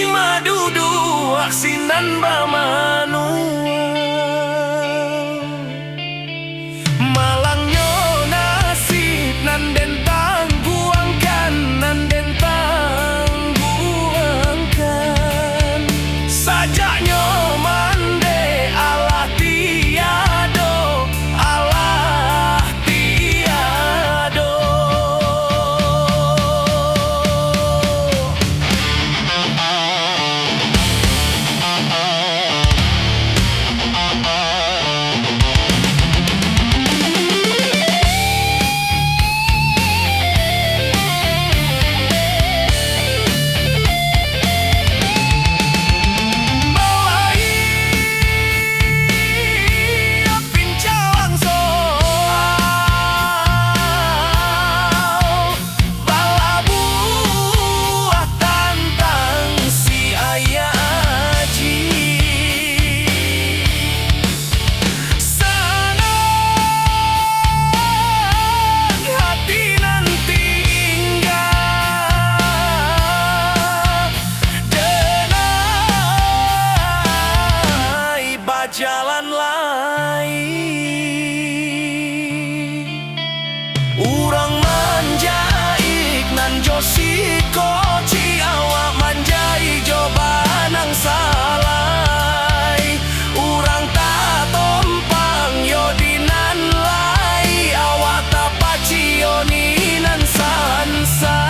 madudu aksinan bamanu malangnya nasib nan dentang buangkan sajaknya mande Allah tiado jalan lain. Urang manjaik nan josiko ci awak manjai joban ang salai. Urang tak tompang yodinan lai awak tak paci yoninan sansai.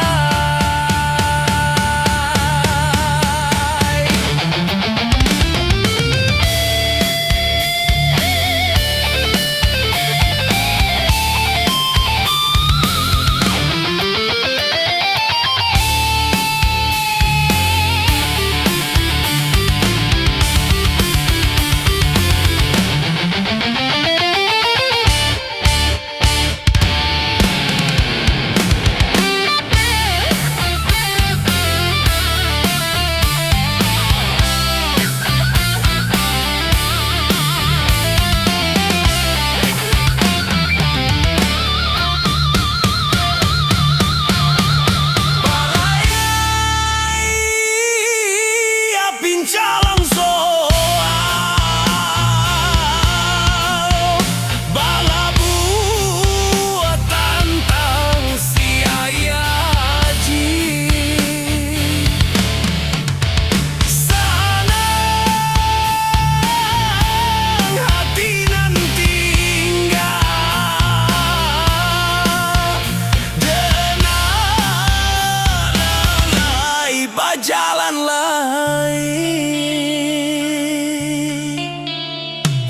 Jalan lain.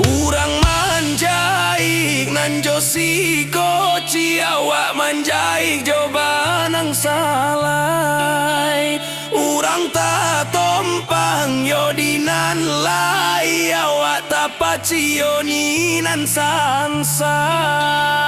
Urang manjaik nan josiko ci awak manjaik joban ang salai. Urang tak tompang yodinan lai awak tak paci yoninan sansai.